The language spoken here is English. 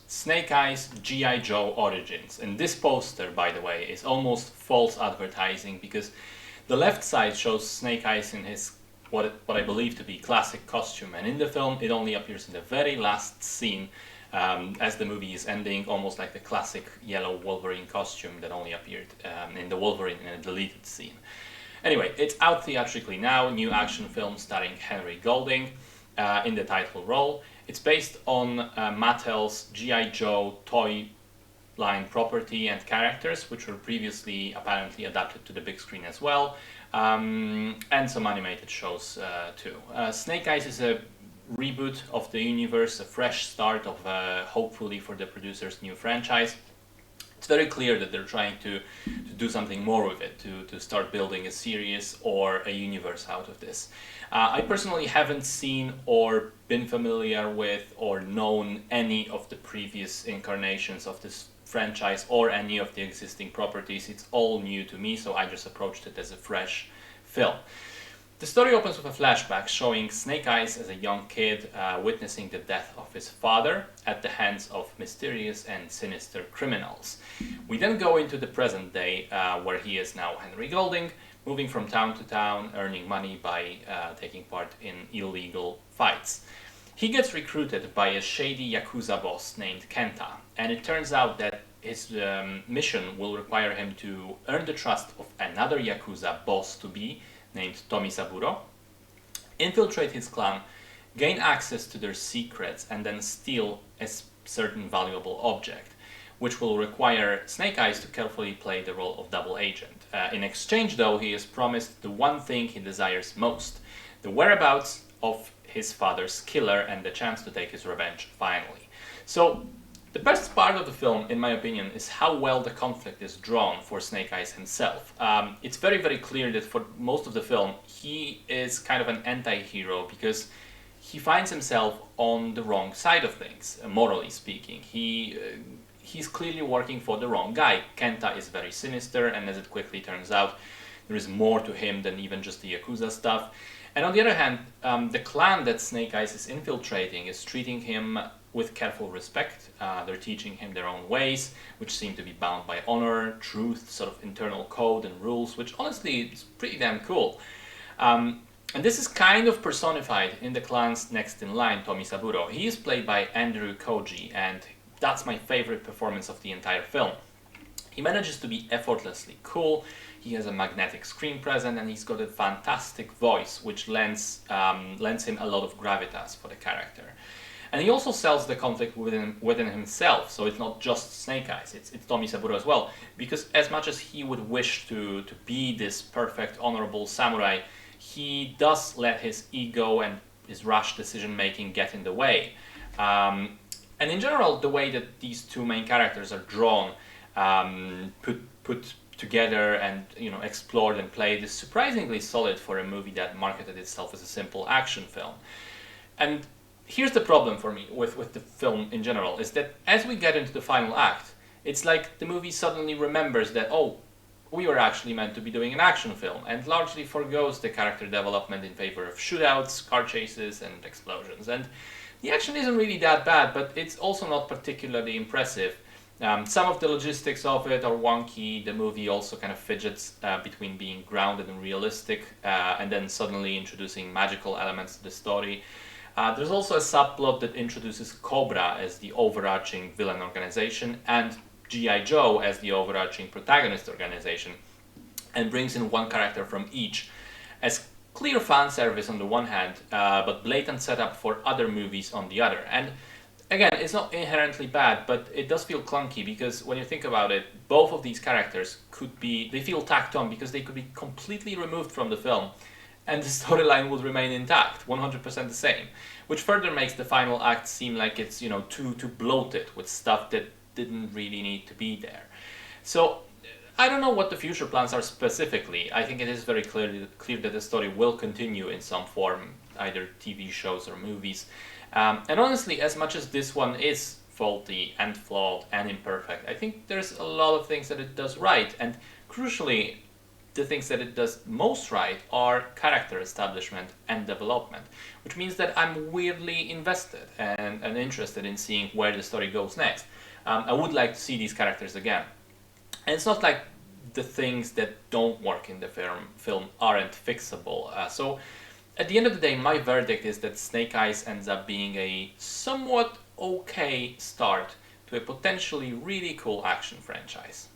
Snake Eyes G.I. Joe Origins. And this poster, by the way, is almost false advertising because the left side shows Snake Eyes in his what I believe to be classic costume, and in the film it only appears in the very last scene as the movie is ending, almost like the classic yellow Wolverine costume that only appeared in the Wolverine in a deleted scene. Anyway, it's out theatrically now, new action film starring Henry Golding in the title role. It's based on Mattel's G.I. Joe toy line property and characters, which were previously apparently adapted to the big screen as well, and some animated shows too. Snake Eyes is a reboot of the universe, a fresh start of hopefully for the producers' new franchise. It's very clear that they're trying to do something more with it, to start building a series or a universe out of this. I personally haven't seen or been familiar with or known any of the previous incarnations of this franchise or any of the existing properties. It's all new to me, so I just approached it as a fresh film. The story opens with a flashback showing Snake Eyes as a young kid witnessing the death of his father at the hands of mysterious and sinister criminals. We then go into the present day where he is now Henry Golding, moving from town to town, earning money by taking part in illegal fights. He gets recruited by a shady Yakuza boss named Kenta, and it turns out that his mission will require him to earn the trust of another Yakuza boss-to-be named Tomi Saburo, infiltrate his clan, gain access to their secrets, and then steal a certain valuable object, which will require Snake Eyes to carefully play the role of double agent. In exchange, though, he is promised the one thing he desires most, the whereabouts of his father's killer and the chance to take his revenge finally. So, the best part of the film, in my opinion, is how well the conflict is drawn for Snake Eyes himself. It's very, very clear that for most of the film, he is kind of an anti-hero because he finds himself on the wrong side of things, morally speaking. He's clearly working for the wrong guy. Kenta is very sinister, and as it quickly turns out, there is more to him than even just the Yakuza stuff. And on the other hand, the clan that Snake Eyes is infiltrating is treating him with careful respect. They're teaching him their own ways, which seem to be bound by honor, truth, sort of internal code and rules, which honestly is pretty damn cool. And this is kind of personified in the clan's next in line, Tomi Saburo. He is played by Andrew Koji, and that's my favorite performance of the entire film. He manages to be effortlessly cool, he has a magnetic screen presence, and he's got a fantastic voice, which lends him a lot of gravitas for the character. And he also sells the conflict within himself, so it's not just Snake Eyes, it's Tomi Saburo as well, because as much as he would wish to be this perfect, honorable samurai, he does let his ego and his rash decision-making get in the way. And in general, the way that these two main characters are drawn, put together and explored and played is surprisingly solid for a movie that marketed itself as a simple action film. And here's the problem for me with the film in general, is that as we get into the final act, it's like the movie suddenly remembers that, oh, we were actually meant to be doing an action film, and largely forgoes the character development in favor of shootouts, car chases, and explosions. And the action isn't really that bad, but it's also not particularly impressive. Some of the logistics of it are wonky. The movie also kind of fidgets between being grounded and realistic, and then suddenly introducing magical elements to the story. There's also a subplot that introduces Cobra as the overarching villain organization and G.I. Joe as the overarching protagonist organization, and brings in one character from each as clear fan service on the one hand, but blatant setup for other movies on the other. And again, it's not inherently bad, but it does feel clunky because when you think about it, both of these characters they feel tacked on because they could be completely removed from the film and the storyline would remain intact, 100% the same, which further makes the final act seem like it's too bloated with stuff that didn't really need to be there. So I don't know what the future plans are specifically. I think it is very clear that the story will continue in some form, either TV shows or movies. And honestly, as much as this one is faulty and flawed and imperfect, I think there's a lot of things that it does right. And crucially, the things that it does most right are character establishment and development, which means that I'm weirdly invested and interested in seeing where the story goes next. I would like to see these characters again. And it's not like the things that don't work in the film aren't fixable. So at the end of the day, my verdict is that Snake Eyes ends up being a somewhat okay start to a potentially really cool action franchise.